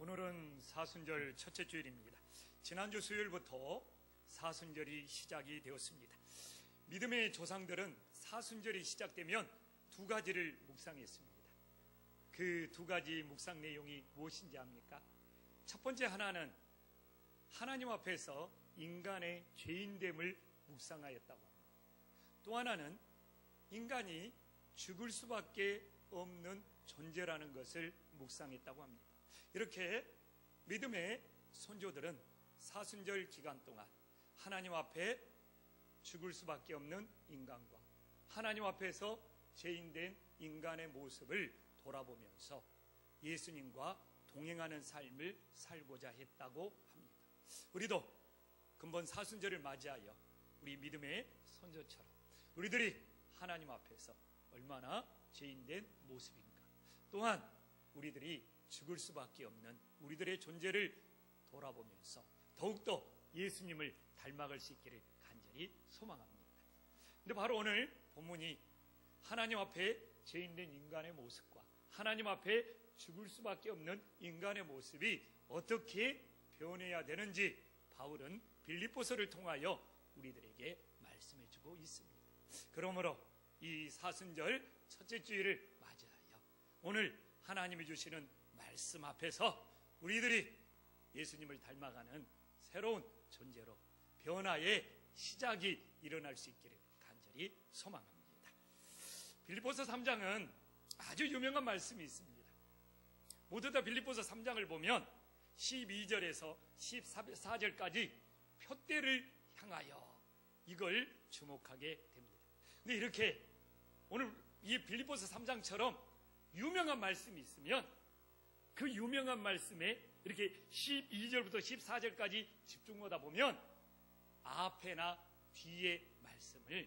오늘은 사순절 첫째 주일입니다. 지난주 수요일부터 사순절이 시작이 되었습니다. 믿음의 조상들은 사순절이 시작되면 두 가지를 묵상했습니다. 그 두 가지 묵상 내용이 무엇인지 압니까? 첫 번째 하나는 하나님 앞에서 인간의 죄인됨을 묵상하였다고 합니다. 또 하나는 인간이 죽을 수밖에 없는 존재라는 것을 묵상했다고 합니다. 이렇게 믿음의 선조들은 사순절 기간 동안 하나님 앞에 죽을 수밖에 없는 인간과 하나님 앞에서 죄인된 인간의 모습을 돌아보면서 예수님과 동행하는 삶을 살고자 했다고 합니다. 우리도 근본 사순절을 맞이하여 우리 믿음의 선조처럼 우리들이 하나님 앞에서 얼마나 죄인된 모습인가, 또한 우리들이 죽을 수밖에 없는 우리들의 존재를 돌아보면서 더욱더 예수님을 닮아갈 수 있기를 간절히 소망합니다. 근데 바로 오늘 본문이 하나님 앞에 죄인된 인간의 모습과 하나님 앞에 죽을 수밖에 없는 인간의 모습이 어떻게 변해야 되는지 바울은 빌립보서를 통하여 우리들에게 말씀해주고 있습니다. 그러므로 이 사순절 첫째 주일을 맞이하여 오늘 하나님이 주시는 말씀 앞에서 우리들이 예수님을 닮아가는 새로운 존재로 변화의 시작이 일어날 수 있기를 간절히 소망합니다. 빌립보서 3장은 아주 유명한 말씀이 있습니다. 모두 다 빌립보서 3장을 보면 12절에서 14절까지 표대를 향하여 이걸 주목하게 됩니다. 근데 이렇게 오늘 이 빌립보서 3장처럼 유명한 말씀이 있으면 그 유명한 말씀에 이렇게 12절부터 14절까지 집중하다 보면 앞에나 뒤에 말씀을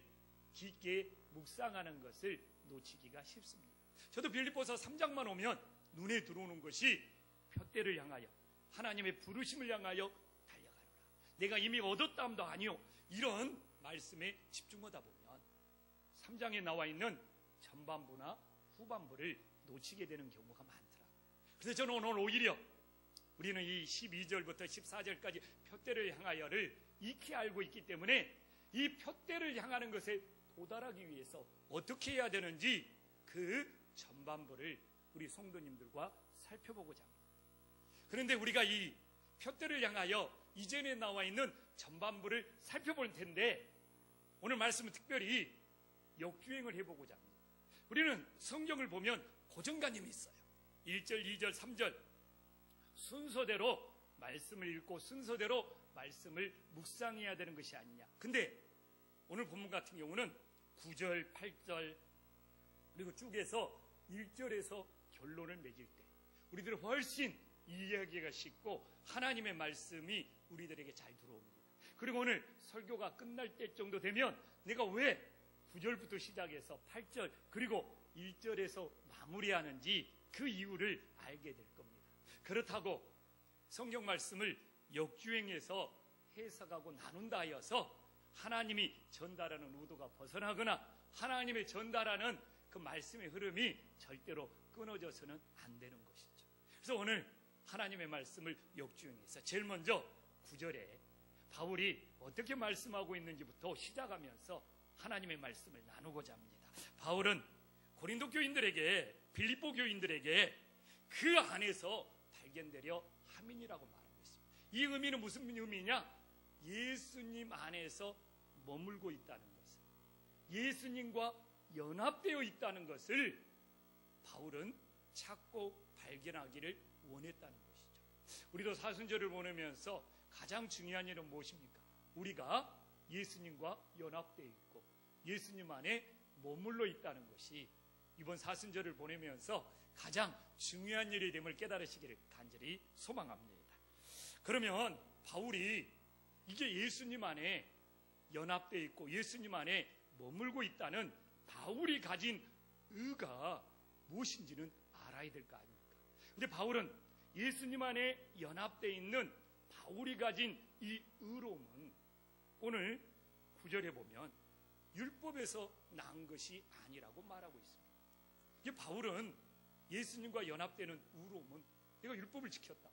깊게 묵상하는 것을 놓치기가 쉽습니다. 저도 빌립보서 3장만 오면 눈에 들어오는 것이 표대를 향하여 하나님의 부르심을 향하여 달려가노라, 내가 이미 얻었다함도 아니요, 이런 말씀에 집중하다 보면 3장에 나와 있는 전반부나 후반부를 놓치게 되는 경우가 많더라. 그래서 저는 오늘 오히려 우리는 이 12절부터 14절까지 표대를 향하여를 익히 알고 있기 때문에 이 표대를 향하는 것에 도달하기 위해서 어떻게 해야 되는지 그 전반부를 우리 성도님들과 살펴보고자 합니다. 그런데 우리가 이 표대를 향하여 이전에 나와 있는 전반부를 살펴볼 텐데 오늘 말씀은 특별히 역주행을 해보고자 합니다. 우리는 성경을 보면 고정관념이 있어요. 1절, 2절, 3절 순서대로 말씀을 읽고 순서대로 말씀을 묵상해야 되는 것이 아니냐. 근데 오늘 본문 같은 경우는 9절, 8절 그리고 쭉 해서 1절에서 결론을 맺을 때 우리들은 훨씬 이해하기가 쉽고 하나님의 말씀이 우리들에게 잘 들어옵니다. 그리고 오늘 설교가 끝날 때 정도 되면 내가 왜 9절부터 시작해서 8절 그리고 1절에서 마무리하는지 그 이유를 알게 될 겁니다. 그렇다고 성경 말씀을 역주행해서 해석하고 나눈다 하여서 하나님이 전달하는 의도가 벗어나거나 하나님의 전달하는 그 말씀의 흐름이 절대로 끊어져서는 안 되는 것이죠. 그래서 오늘 하나님의 말씀을 역주행해서 제일 먼저 9절에 바울이 어떻게 말씀하고 있는지부터 시작하면서 하나님의 말씀을 나누고자 합니다. 바울은 고린도 교인들에게, 빌립보 교인들에게 그 안에서 발견되려 함이라고 말하고 있습니다. 이 의미는 무슨 의미냐? 예수님 안에서 머물고 있다는 것을, 예수님과 연합되어 있다는 것을 바울은 찾고 발견하기를 원했다는 것이죠. 우리도 사순절을 보내면서 가장 중요한 일은 무엇입니까? 우리가 예수님과 연합되어 있고 예수님 안에 머물러 있다는 것이 이번 사순절을 보내면서 가장 중요한 일이 됨을 깨달으시기를 간절히 소망합니다. 그러면 바울이 이게 예수님 안에 연합되어 있고 예수님 안에 머물고 있다는 바울이 가진 의가 무엇인지는 알아야 될 거 아닙니까? 근데 바울은 예수님 안에 연합되어 있는 바울이 가진 이 의로움은 오늘 9절에 보면 율법에서 난 것이 아니라고 말하고 있습니다. 이게 바울은 예수님과 연합되는 의로움은 내가 율법을 지켰다,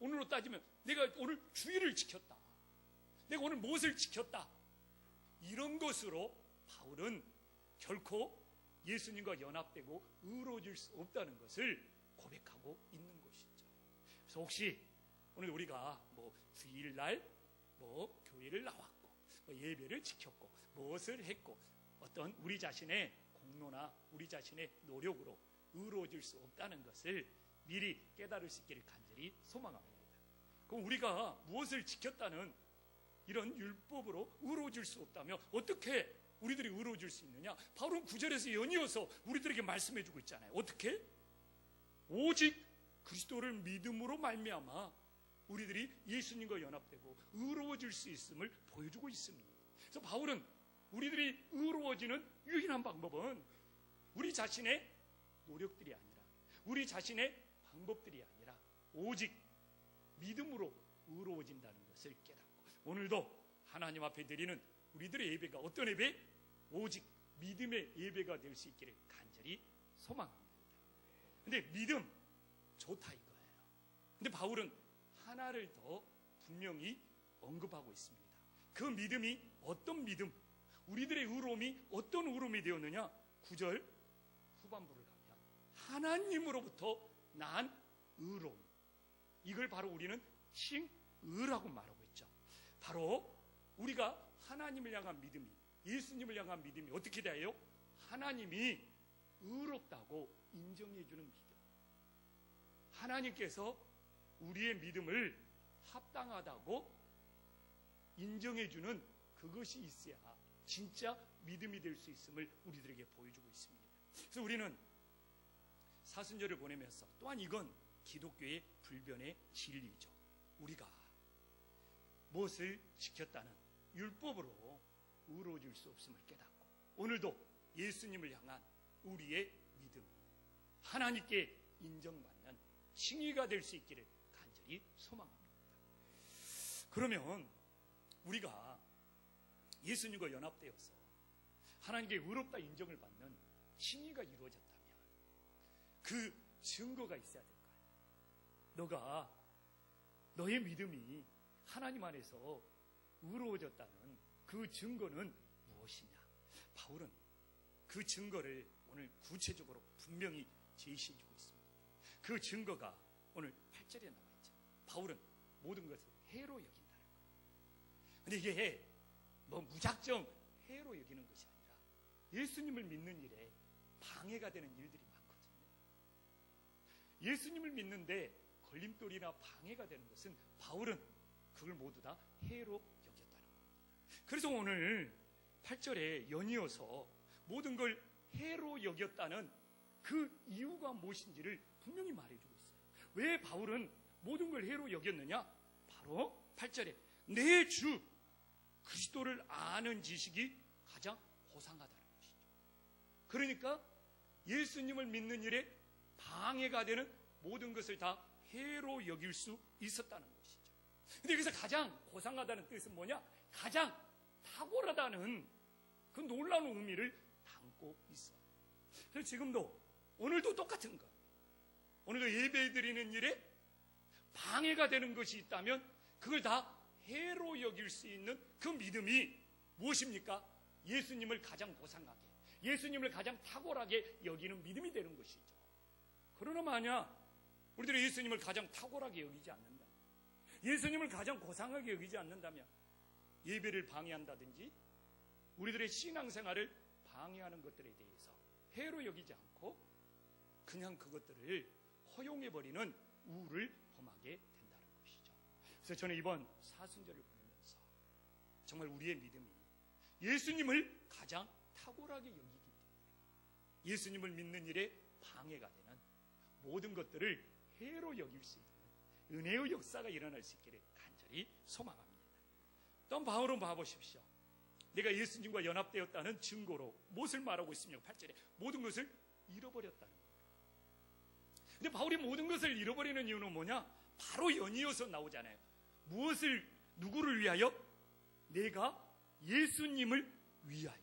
오늘로 따지면 내가 오늘 주일을 지켰다, 내가 오늘 무엇을 지켰다, 이런 것으로 바울은 결코 예수님과 연합되고 의로워질 수 없다는 것을 고백하고 있는 것이죠. 그래서 혹시 오늘 우리가 주일날 교회를 나왔고 예배를 지켰고 무엇을 했고 어떤 우리 자신의 공로나 우리 자신의 노력으로 의로워질 수 없다는 것을 미리 깨달을 수 있기를 간절히 소망합니다. 그럼 우리가 무엇을 지켰다는 이런 율법으로 의로워질 수 없다면 어떻게 우리들이 의로워질 수 있느냐? 바울은 9절에서 연이어서 우리들에게 말씀해주고 있잖아요. 어떻게? 오직 그리스도를 믿음으로 말미암아 우리들이 예수님과 연합되고 의로워질 수 있음을 보여주고 있습니다. 그래서 바울은 우리들이 의로워지는 유일한 방법은 우리 자신의 노력들이 아니라, 우리 자신의 방법들이 아니라 오직 믿음으로 의로워진다는 것을 깨닫고, 오늘도 하나님 앞에 드리는 우리들의 예배가 어떤 예배? 오직 믿음의 예배가 될 수 있기를 간절히 소망합니다. 근데 믿음 좋다 이거예요. 근데 바울은 하나를 더 분명히 언급하고 있습니다. 그 믿음이 어떤 믿음, 우리들의 의로움이 어떤 의로움이 되었느냐? 9절 후반부를 가면 하나님으로부터 난 의로움, 이걸 바로 우리는 칭의라고 말하고 있죠. 바로 우리가 하나님을 향한 믿음이, 예수님을 향한 믿음이 어떻게 돼요? 하나님이 의롭다고 인정해 주는 믿음. 하나님께서 우리의 믿음을 합당하다고 인정해 주는 그것이 있어야 진짜 믿음이 될 수 있음을 우리들에게 보여주고 있습니다. 그래서 우리는 사순절을 보내면서 또한 이건 기독교의 불변의 진리죠. 우리가 무엇을 지켰다는 율법으로 의로워질 수 없음을 깨닫고, 오늘도 예수님을 향한 우리의 믿음이 하나님께 인정받는 칭의가 될 수 있기를 간절히 소망합니다. 그러면 우리가 예수님과 연합되어서 하나님께 의롭다 인정을 받는 칭의가 이루어졌다면 그 증거가 있어야 될 거예요. 너의 믿음이 하나님 안에서 의로워졌다는 그 증거는 무엇이냐? 바울은 그 증거를 오늘 구체적으로 분명히 제시해주고 있습니다. 그 증거가 오늘 8절에 나와 있죠. 바울은 모든 것을 해로 여긴다는 거예요. 근데 이게 무작정 해로 여기는 것이 아니라 예수님을 믿는 일에 방해가 되는 일들이 많거든요. 예수님을 믿는데 걸림돌이나 방해가 되는 것은 바울은 그걸 모두 다 해로 여겼다는 겁니다. 그래서 오늘 8절에 연이어서 모든 걸 해로 여겼다는 그 이유가 무엇인지를 분명히 말해주고 있어요. 왜 바울은 모든 걸 해로 여겼느냐? 바로 8절에 내 주 그리스도를 아는 지식이 가장 고상하다는 것이죠. 그러니까 예수님을 믿는 일에 방해가 되는 모든 것을 다 해로 여길 수 있었다는 것이죠. 근데 여기서 가장 고상하다는 뜻은 뭐냐? 가장 탁월하다는 그 놀라운 의미를 담고 있어요. 그래서 지금도 오늘도 똑같은 거. 오늘도 예배 드리는 일에 방해가 되는 것이 있다면 그걸 다 해로 여길 수 있는 그 믿음이 무엇입니까? 예수님을 가장 고상하게, 예수님을 가장 탁월하게 여기는 믿음이 되는 것이죠. 그러나 만약 우리들이 예수님을 가장 탁월하게 여기지 않는다, 예수님을 가장 고상하게 여기지 않는다면 예배를 방해한다든지 우리들의 신앙생활을 방해하는 것들에 대해서 해로 여기지 않고 그냥 그것들을 허용해버리는 우를 범하게 된다는 것이죠. 그래서 저는 이번 사순절을 보내면서 정말 우리의 믿음이 예수님을 가장 탁월하게 여기기 때문에 예수님을 믿는 일에 방해가 되는 모든 것들을 해로 여길 수 있는 은혜의 역사가 일어날 수 있기를 간절히 소망합니다. 또 바울은 봐보십시오. 내가 예수님과 연합되었다는 증거로 무엇을 말하고 있습니까? 8절에 모든 것을 잃어버렸다는 거예요. 근데 바울이 모든 것을 잃어버리는 이유는 뭐냐? 바로 연이어서 나오잖아요. 무엇을, 누구를 위하여? 내가 예수님을 위하여.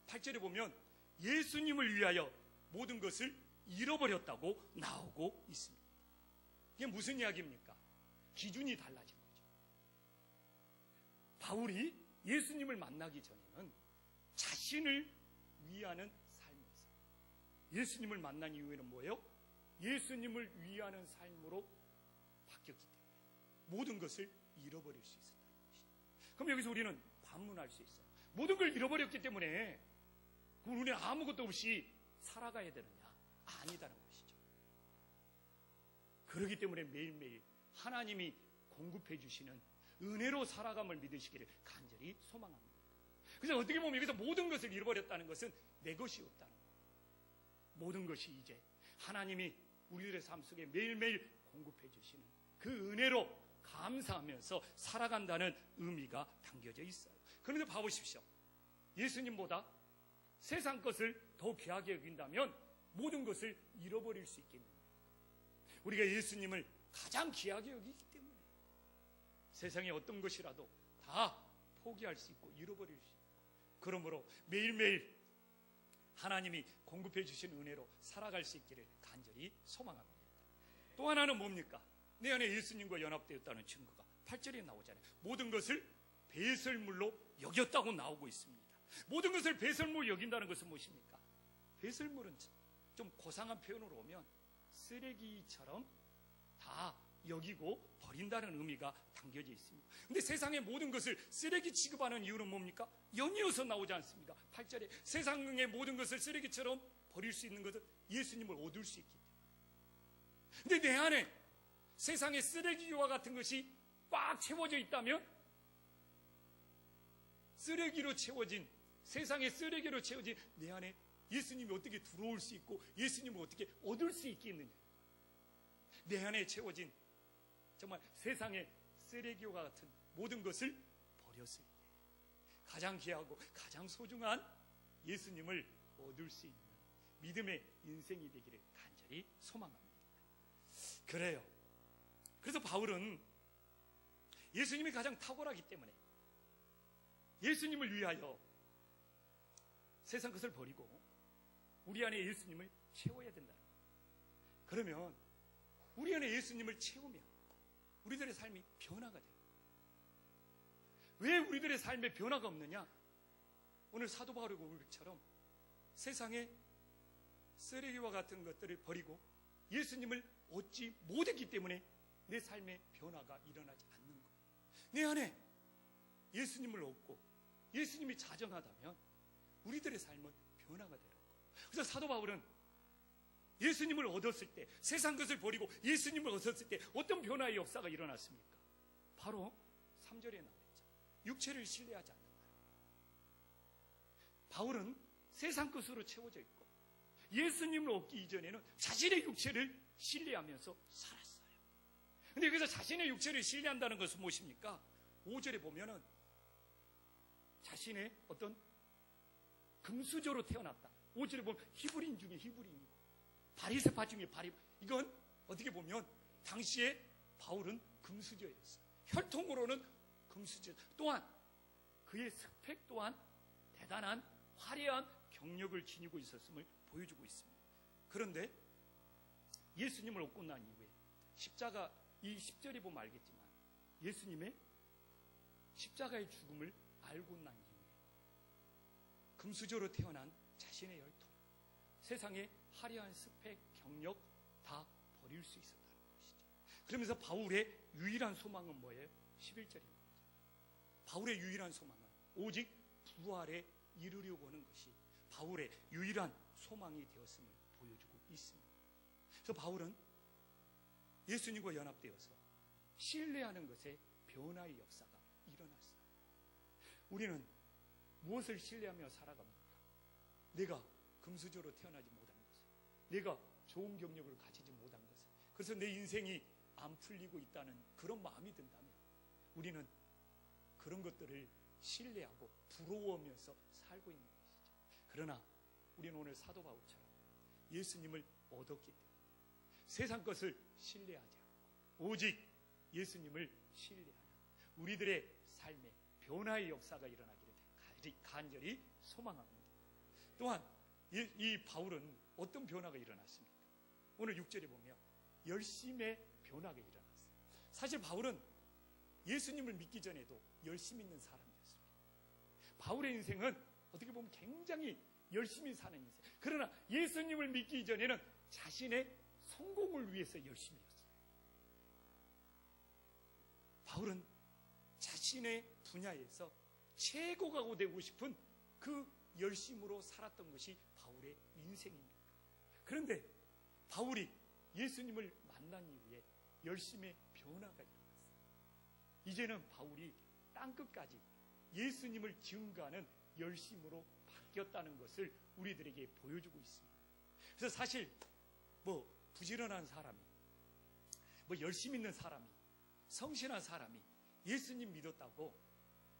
8절에 보면 예수님을 위하여 모든 것을 잃어버렸다고 나오고 있습니다. 이게 무슨 이야기입니까? 기준이 달라진 거죠. 바울이 예수님을 만나기 전에는 자신을 위하는 삶이었어요. 예수님을 만난 이후에는 뭐예요? 예수님을 위하는 삶으로 바뀌었기 때문에 모든 것을 잃어버릴 수 있었다는 것이죠. 그럼 여기서 우리는 반문할 수 있어요. 모든 걸 잃어버렸기 때문에 우리는 아무것도 없이 살아가야 되느냐? 아니다는 것이죠. 그렇기 때문에 매일매일 하나님이 공급해 주시는 은혜로 살아감을 믿으시기를 간절히 소망합니다. 그래서 어떻게 보면 여기서 모든 것을 잃어버렸다는 것은 내 것이 없다는 거예요. 모든 것이 이제 하나님이 우리들의 삶 속에 매일매일 공급해 주시는 그 은혜로 감사하면서 살아간다는 의미가 담겨져 있어요. 그런데 봐보십시오. 예수님보다 세상 것을 더 귀하게 여긴다면 모든 것을 잃어버릴 수 있겠느냐? 우리가 예수님을 가장 귀하게 여기기 때문에 세상의 어떤 것이라도 다 포기할 수 있고 잃어버릴 수 있고, 그러므로 매일매일 하나님이 공급해 주신 은혜로 살아갈 수 있기를 간절히 소망합니다. 또 하나는 뭡니까? 내 안에 예수님과 연합되었다는 증거가 8절에 나오잖아요. 모든 것을 배설물로 여겼다고 나오고 있습니다. 모든 것을 배설물로 여긴다는 것은 무엇입니까? 배설물은 좀 고상한 표현으로 오면 쓰레기처럼 다 여기고 버린다는 의미가 담겨져 있습니다. 근데 세상의 모든 것을 쓰레기 취급하는 이유는 뭡니까? 연이어서 나오지 않습니까? 8절에 세상의 모든 것을 쓰레기처럼 버릴 수 있는 것은 예수님을 얻을 수 있기 때문에. 근데 내 안에 세상의 쓰레기와 같은 것이 꽉 채워져 있다면, 쓰레기로 채워진, 세상의 쓰레기로 채워진 내 안에 예수님이 어떻게 들어올 수 있고 예수님을 어떻게 얻을 수 있겠느냐? 내 안에 채워진 정말 세상의 쓰레기와 같은 모든 것을 버렸을 때 가장 귀하고 가장 소중한 예수님을 얻을 수 있는 믿음의 인생이 되기를 간절히 소망합니다. 그래요. 그래서 바울은 예수님이 가장 탁월하기 때문에 예수님을 위하여 세상 것을 버리고 우리 안에 예수님을 채워야 된다는 거예요. 그러면 우리 안에 예수님을 채우면 우리들의 삶이 변화가 돼요. 왜 우리들의 삶에 변화가 없느냐? 오늘 사도 바울의 고백처럼 세상의 쓰레기와 같은 것들을 버리고 예수님을 얻지 못했기 때문에 내 삶에 변화가 일어나지 않는 거예요. 내 안에 예수님을 얻고 예수님이 자정하다면 우리들의 삶은 변화가 되는 거예요. 그래서 사도 바울은 예수님을 얻었을 때, 세상 것을 버리고 예수님을 얻었을 때 어떤 변화의 역사가 일어났습니까? 바로 3절에 나와있죠. 육체를 신뢰하지 않는다. 바울은 세상 것으로 채워져 있고 예수님을 얻기 이전에는 자신의 육체를 신뢰하면서 살았어요. 근데 여기서 자신의 육체를 신뢰한다는 것은 무엇입니까? 5절에 보면은 자신의 어떤 금수저로 태어났다. 5절에 보면 히브리인 중에 히브리인이고 바리새파 중에 이건 어떻게 보면 당시에 바울은 금수저였어요. 혈통으로는 금수저. 또한 그의 스펙 또한 대단한 화려한 경력을 지니고 있었음을 보여주고 있습니다. 그런데 예수님을 얻고 난 이후에 십자가, 이 10절에 보면 알겠지만 예수님의 십자가의 죽음을 알고 난 이후에 금수저로 태어난 자신의 혈통, 세상의 화려한 스펙, 경력 다 버릴 수 있었다는 것이죠. 그러면서 바울의 유일한 소망은 뭐예요? 11절입니다. 바울의 유일한 소망은 오직 부활에 이르려고 하는 것이 바울의 유일한 소망이 되었음을 보여주고 있습니다. 그래서 바울은 예수님과 연합되어서 신뢰하는 것에 변화의 역사가 일어났어요. 우리는 무엇을 신뢰하며 살아갑니까? 내가 금수저로 태어나지 못한 것을, 내가 좋은 경력을 가지지 못한 것을, 그래서 내 인생이 안 풀리고 있다는 그런 마음이 든다면 우리는 그런 것들을 신뢰하고 부러워하면서 살고 있는 것이죠. 그러나 우리는 오늘 사도 바울처럼 예수님을 얻었기 때문에 세상 것을 신뢰하지 않고 오직 예수님을 신뢰하는 우리들의 삶에 변화의 역사가 일어나기를 간절히 소망합니다. 또한 이 바울은 어떤 변화가 일어났습니까? 오늘 6절에 보면 열심의 변화가 일어났어요. 사실 바울은 예수님을 믿기 전에도 열심히 있는 사람이었습니다. 바울의 인생은 어떻게 보면 굉장히 열심히 사는 인생. 그러나 예수님을 믿기 이전에는 자신의 성공을 위해서 열심히 했어요. 바울은 자신의 분야에서 최고가 되고 싶은 그 열심으로 살았던 것이 바울의 인생입니다. 그런데 바울이 예수님을 만난 이후에 열심의 변화가 일어났어요. 이제는 바울이 땅끝까지 예수님을 증거하는 열심으로 바뀌었다는 것을 우리들에게 보여주고 있습니다. 그래서 사실 부지런한 사람이, 열심 있는 사람이, 성실한 사람이 예수님 믿었다고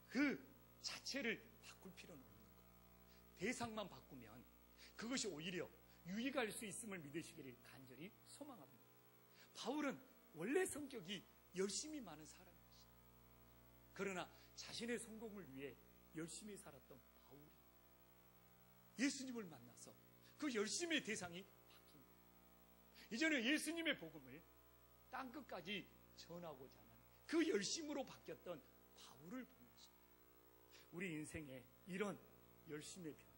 그 자체를 바꿀 필요는 없는 거예요. 대상만 바꾸면 그것이 오히려 유익할 수 있음을 믿으시기를 간절히 소망합니다. 바울은 원래 성격이 열심히 많은 사람이었어요. 그러나 자신의 성공을 위해 열심히 살았던 바울이 예수님을 만나서 그 열심의 대상이 바뀐 거예요. 이제는 예수님의 복음을 땅끝까지 전하고자 하는 그 열심으로 바뀌었던 바울을 보면서 우리 인생에 이런 열심의 변화,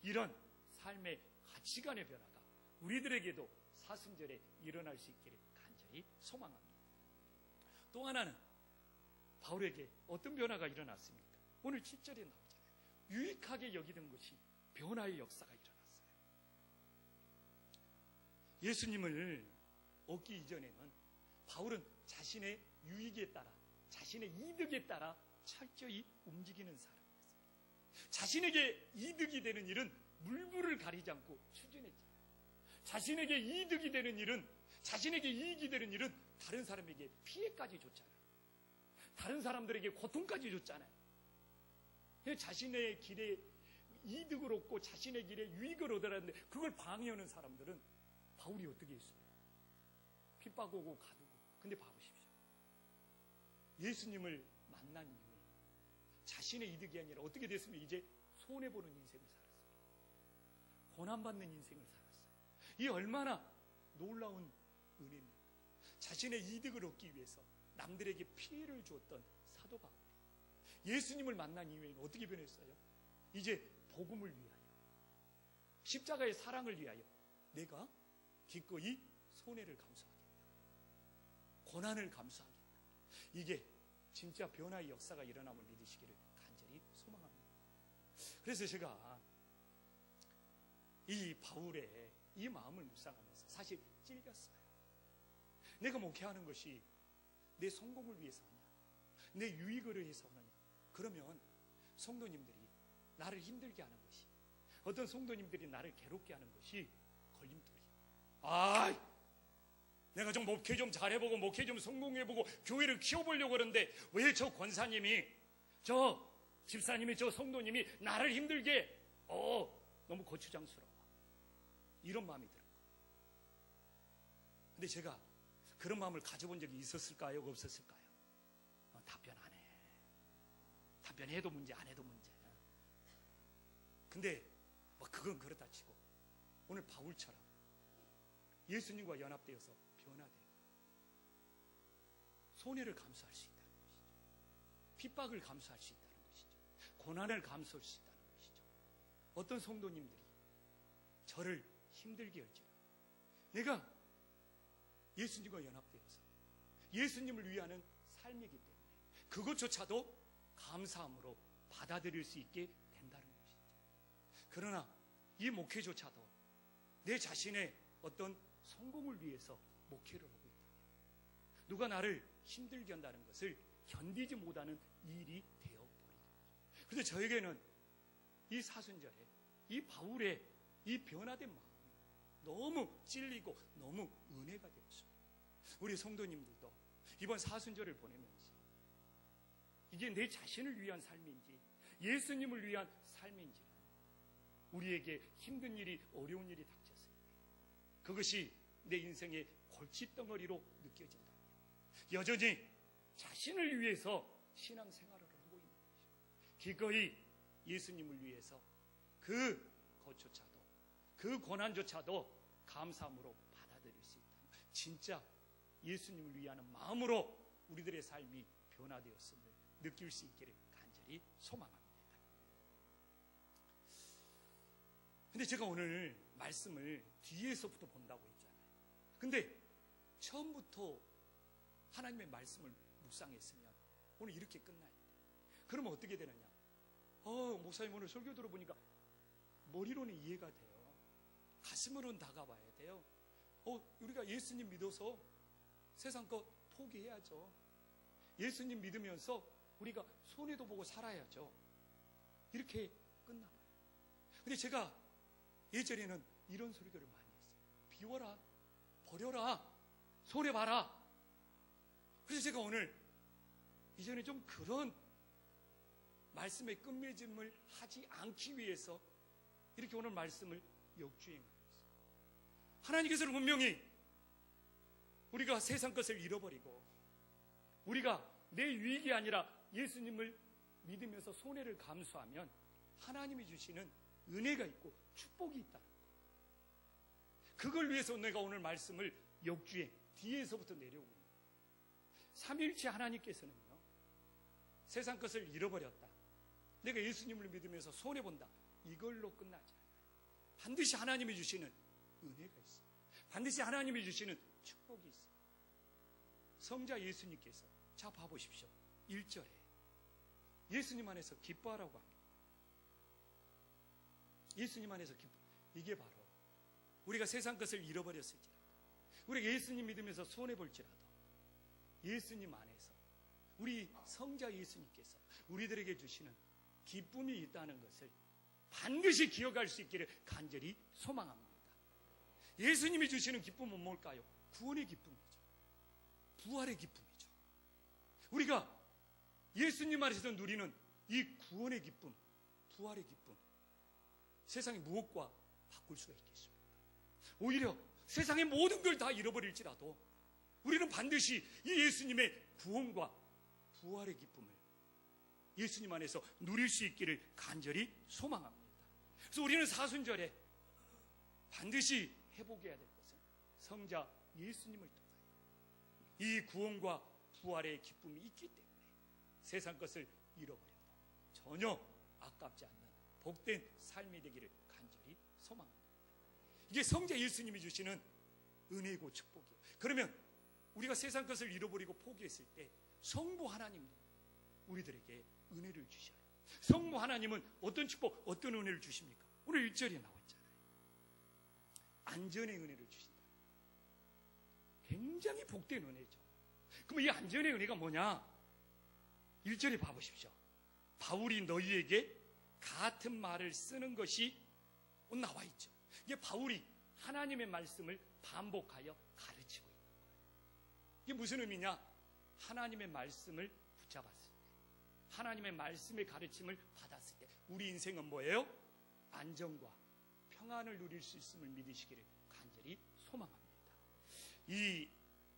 이런 삶의 가치관의 변화가 우리들에게도 사순절에 일어날 수 있기를 간절히 소망합니다. 또 하나는 바울에게 어떤 변화가 일어났습니까? 오늘 7절에 나오잖아요. 유익하게 여기던 것이 변화의 역사가 일어났어요. 예수님을 얻기 이전에는 바울은 자신의 유익에 따라, 자신의 이득에 따라 철저히 움직이는 사람이었어요. 자신에게 이득이 되는 일은 물불을 가리지 않고 추진했잖아요. 자신에게 이득이 되는 일은, 자신에게 이익이 되는 일은 다른 사람에게 피해까지 줬잖아요. 다른 사람들에게 고통까지 줬잖아요. 자신의 길에 이득을 얻고 자신의 길에 유익을 얻으라는데 그걸 방해하는 사람들은 바울이 어떻게 했어요? 핍박오고 가두고. 근데 봐보십시오. 예수님을 만난 이후에 자신의 이득이 아니라 어떻게 됐으면 이제 손해보는 인생을 살았어요. 고난받는 인생을 살았어요. 이 얼마나 놀라운 은혜입니까? 자신의 이득을 얻기 위해서 남들에게 피해를 주었던 사도 바울이 예수님을 만난 이후에는 어떻게 변했어요? 이제 복음을 위하여, 십자가의 사랑을 위하여 내가 기꺼이 손해를 감수하겠다. 고난을 감수하겠다. 이게 진짜 변화의 역사가 일어남을 믿으시기를 간절히 소망합니다. 그래서 제가 이 바울의 이 마음을 묵상하면서 사실 찔렸어요. 내가 목회하는 것이 내 성공을 위해서 하냐, 내 유익을 위해서 하느냐. 그러면 성도님들이 나를 힘들게 하는 것이, 어떤 성도님들이 나를 괴롭게 하는 것이 걸림돌이에요. 내가 좀 목회 좀 잘해보고 목회 좀 성공해보고 교회를 키워보려고 그러는데 왜 저 권사님이, 저 집사님이, 저 성도님이 나를 힘들게, 너무 고추장스러워. 이런 마음이 들어요. 근데 제가 그런 마음을 가져본 적이 있었을까요? 없었을까요? 답변 안 해. 답변해도 문제, 안 해도 문제. 근데 그건 그렇다 치고 오늘 바울처럼 예수님과 연합되어서 변화되고 손해를 감수할 수 있다는 것이죠. 핍박을 감수할 수 있다는 것이죠. 고난을 감수할 수 있다는 것이죠. 어떤 성도님들이 저를 힘들게 할지라 내가 예수님과 연합되어서 예수님을 위하는 삶이기 때문에 그것조차도 감사함으로 받아들일 수 있게 된다는 것이죠. 그러나 이 목회조차도 내 자신의 어떤 성공을 위해서 목회를 하고 있다면, 누가 나를 힘들게 한다는 것을 견디지 못하는 일이 되어버리는 거죠. 그런데 저에게는 이 사순절에 이 바울의 이 변화된 마음이 너무 찔리고 너무 은혜가 되었습니다. 우리 성도님들도 이번 사순절을 보내면서 이게 내 자신을 위한 삶인지 예수님을 위한 삶인지는 우리에게 힘든 일이, 어려운 일이 닥쳤을 때 그것이 내 인생의 골칫덩어리로 느껴진다면 여전히 자신을 위해서 신앙생활을 하고 있는 것이고 기꺼이 예수님을 위해서 그 것조차도, 그 고난조차도 감사함으로 받아들일 수 있다는, 진짜 예수님을 위하는 마음으로 우리들의 삶이 변화되었음을 느낄 수 있기를 간절히 소망합니다. 근데 제가 오늘 말씀을 뒤에서부터 본다고 했잖아요. 근데 처음부터 하나님의 말씀을 묵상했으면 오늘 이렇게 끝나야 돼요. 그러면 어떻게 되느냐? 목사님 오늘 설교 들어보니까 머리로는 이해가 돼요. 가슴으로는 다가와야 돼요. 우리가 예수님 믿어서 세상 것 포기해야죠. 예수님 믿으면서 우리가 손해도 보고 살아야죠. 이렇게 끝나봐요. 근데 제가 예전에는 이런 설교를 많이 했어요. 비워라, 버려라, 손해봐라. 그래서 제가 오늘 이전에 좀 그런 말씀의 끝맺음을 하지 않기 위해서 이렇게 오늘 말씀을 역주행하고 있어요. 하나님께서는 분명히 우리가 세상 것을 잃어버리고 우리가 내 유익이 아니라 예수님을 믿으면서 손해를 감수하면 하나님이 주시는 은혜가 있고 축복이 있다는 것. 그걸 위해서 내가 오늘 말씀을 역주행 뒤에서부터 내려오고 있는 거예요. 삼위일체 하나님께서는요, 세상 것을 잃어버렸다, 내가 예수님을 믿으면서 손해본다, 이걸로 끝나지 않아요. 반드시 하나님이 주시는 은혜가 있어요. 반드시 하나님이 주시는 축복이 있어요. 성자 예수님께서, 자 봐보십시오. 1절에 예수님 안에서 기뻐하라고 합니다. 예수님 안에서 기뻐. 이게 바로 우리가 세상 것을 잃어버렸을지라도, 우리가 예수님 믿으면서 손해볼지라도 예수님 안에서 우리 성자 예수님께서 우리들에게 주시는 기쁨이 있다는 것을 반드시 기억할 수 있기를 간절히 소망합니다. 예수님이 주시는 기쁨은 뭘까요? 구원의 기쁨이죠. 부활의 기쁨이죠. 우리가 예수님 안에서 누리는 이 구원의 기쁨, 부활의 기쁨, 세상의 무엇과 바꿀 수가 있겠습니까? 오히려 세상의 모든 걸 다 잃어버릴지라도 우리는 반드시 이 예수님의 구원과 부활의 기쁨을 예수님 안에서 누릴 수 있기를 간절히 소망합니다. 그래서 우리는 사순절에 반드시 회복해야 될 것은 성자 예수님을 통하여 이 구원과 부활의 기쁨이 있기 때문에 세상 것을 잃어버려도 전혀 아깝지 않는 복된 삶이 되기를 간절히 소망합니다. 이게 성자 예수님이 주시는 은혜고 축복이에요. 그러면 우리가 세상 것을 잃어버리고 포기했을 때 성부 하나님도 우리들에게 은혜를 주셔요. 성부 하나님은 어떤 축복, 어떤 은혜를 주십니까? 오늘 1절에 나와 있잖아요. 안전의 은혜를 주신다. 굉장히 복된 은혜죠. 그럼 이 안전의 은혜가 뭐냐? 1절에 봐보십시오. 바울이 너희에게 같은 말을 쓰는 것이 나와 있죠. 이게 바울이 하나님의 말씀을 반복하여 가르치고 있는 거예요. 이게 무슨 의미냐? 하나님의 말씀을 붙잡았을 때, 하나님의 말씀의 가르침을 받았을 때 우리 인생은 뭐예요? 안정과 평안을 누릴 수 있음을 믿으시기를 간절히 소망합니다. 이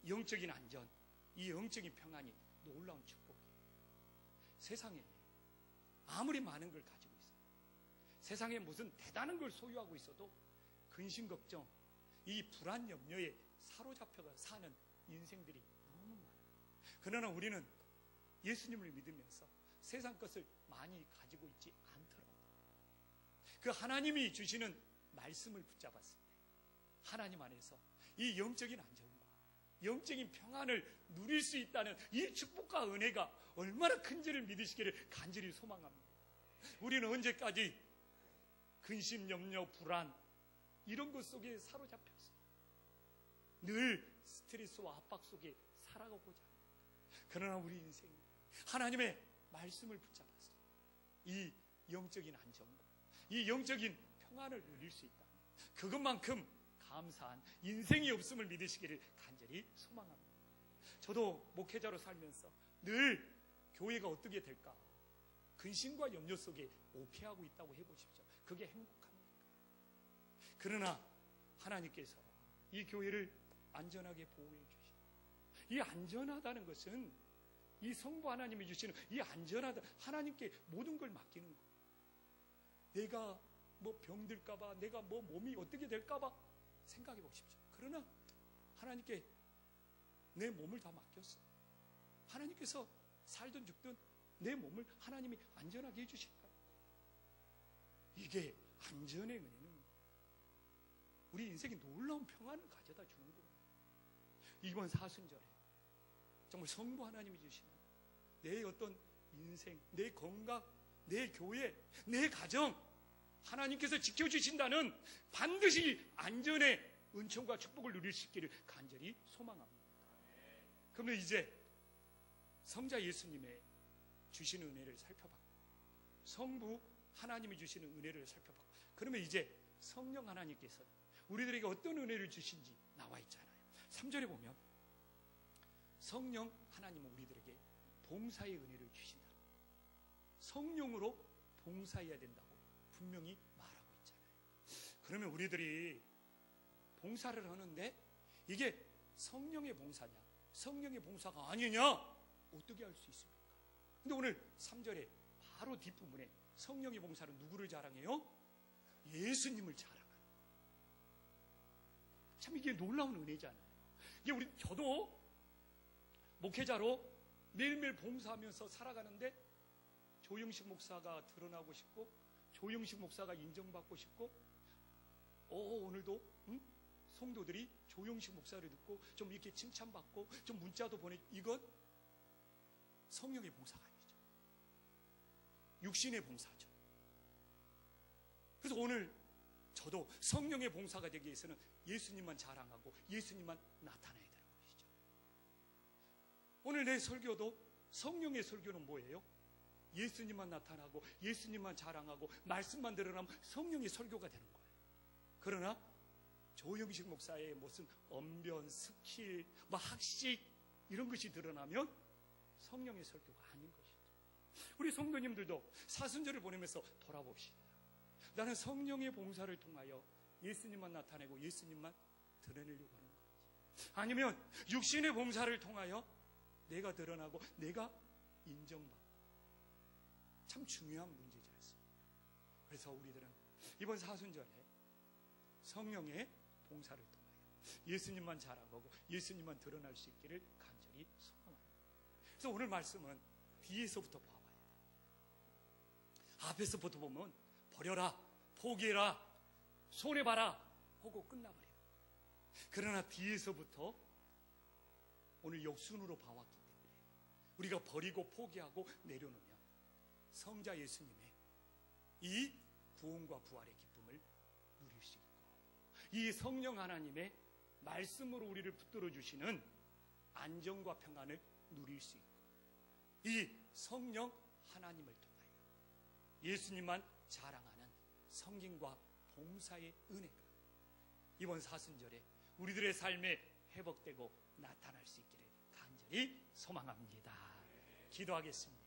영적인 안전, 이 영적인 평안이 놀라운 축복이에요. 세상에 아무리 많은 걸 가지고 있어도, 세상에 무슨 대단한 걸 소유하고 있어도 근심 걱정, 이 불안 염려에 사로잡혀 사는 인생들이 너무 많아요. 그러나 우리는 예수님을 믿으면서 세상 것을 많이 가지고 있지 않더라도 그 하나님이 주시는 말씀을 붙잡았을 때 하나님 안에서 이 영적인 안정과 영적인 평안을 누릴 수 있다는 이 축복과 은혜가 얼마나 큰지를 믿으시기를 간절히 소망합니다. 우리는 언제까지 근심, 염려, 불안 이런 것 속에 사로잡혀서 늘 스트레스와 압박 속에 살아가고자 합니다. 그러나 우리 인생이 하나님의 말씀을 붙잡아서 이 영적인 안정과 이 영적인 평안을 누릴 수 있다면 그것만큼 감사한 인생이 없음을 믿으시기를 간절히 소망합니다. 저도 목회자로 살면서 늘 교회가 어떻게 될까 근심과 염려 속에 목회하고 있다고 해보십시오. 그게 행복합니까? 그러나 하나님께서 이 교회를 안전하게 보호해 주시고, 이 안전하다는 것은 이 성부 하나님이 주시는 이 안전하다, 하나님께 모든 걸 맡기는 거예요. 내가 뭐 병들까봐, 내가 뭐 몸이 어떻게 될까봐 생각해 보십시오. 그러나 하나님께 내 몸을 다 맡겼어. 하나님께서 살든 죽든 내 몸을 하나님이 안전하게 해주실까? 이게 안전의 은혜는 우리 인생에 놀라운 평안을 가져다 주는 거예요. 이번 사순절에 정말 성부 하나님이 주시는 내 어떤 인생, 내 건강, 내 교회, 내 가정 하나님께서 지켜주신다는 반드시 안전의 은총과 축복을 누릴 수 있기를 간절히 소망합니다. 그러면 이제 성자 예수님의 주시는 은혜를 살펴봤고, 성부 하나님이 주시는 은혜를 살펴봤고, 그러면 이제 성령 하나님께서 우리들에게 어떤 은혜를 주신지 나와 있잖아요. 3절에 보면 성령 하나님은 우리들에게 봉사의 은혜를 주신다. 성령으로 봉사해야 된다고 분명히 말하고 있잖아요. 그러면 우리들이 봉사를 하는데 이게 성령의 봉사냐, 성령의 봉사가 아니냐, 어떻게 알 수 있습니까? 근데 오늘 3절에 바로 뒷부분에 성령의 봉사는 누구를 자랑해요? 예수님을 자랑하는 거예요. 참 이게 놀라운 은혜잖아요. 이게 저도 목회자로 매일매일 봉사하면서 살아가는데 조영식 목사가 드러나고 싶고, 조영식 목사가 인정받고 싶고, 오늘도 성도들이 조영식 목사를 듣고 좀 이렇게 칭찬받고 좀 문자도 이건 성령의 봉사가 아니죠. 육신의 봉사죠. 그래서 오늘 저도 성령의 봉사가 되기 위해서는 예수님만 자랑하고 예수님만 나타나야 되는 것이죠. 오늘 내 설교도 성령의 설교는 뭐예요? 예수님만 나타나고 예수님만 자랑하고 말씀만 드러나면 성령의 설교가 되는 거예요. 그러나 조영식 목사의 무슨 언변, 스킬, 학식 이런 것이 드러나면 성령의 설교가 아닌 것이죠. 우리 성도님들도 사순절을 보내면서 돌아봅시다. 나는 성령의 봉사를 통하여 예수님만 나타내고 예수님만 드러내려고 하는 건지, 아니면 육신의 봉사를 통하여 내가 드러나고 내가 인정받고, 참 중요한 문제지 않습니까? 그래서 우리들은 이번 사순절에 성령의 봉사를 통하여 예수님만 자랑하고 예수님만 드러날 수 있기를 간절히 소망합니다. 그래서 오늘 말씀은 뒤에서부터 봐봐야 돼요. 앞에서부터 보면 버려라, 포기해라, 손해봐라 하고 끝나버리는 거예요. 그러나 뒤에서부터 오늘 역순으로 봐왔기 때문에 우리가 버리고 포기하고 내려놓으면 성자 예수님의 이 구원과 부활의 기쁨을 누릴 수 있고, 이 성령 하나님의 말씀으로 우리를 붙들어 주시는 안정과 평안을 누릴 수 있고, 이 성령 하나님을 통하여 예수님만 자랑하는 성김과 봉사의 은혜가 이번 사순절에 우리들의 삶에 회복되고 나타날 수 있기를 간절히 소망합니다. 기도하겠습니다.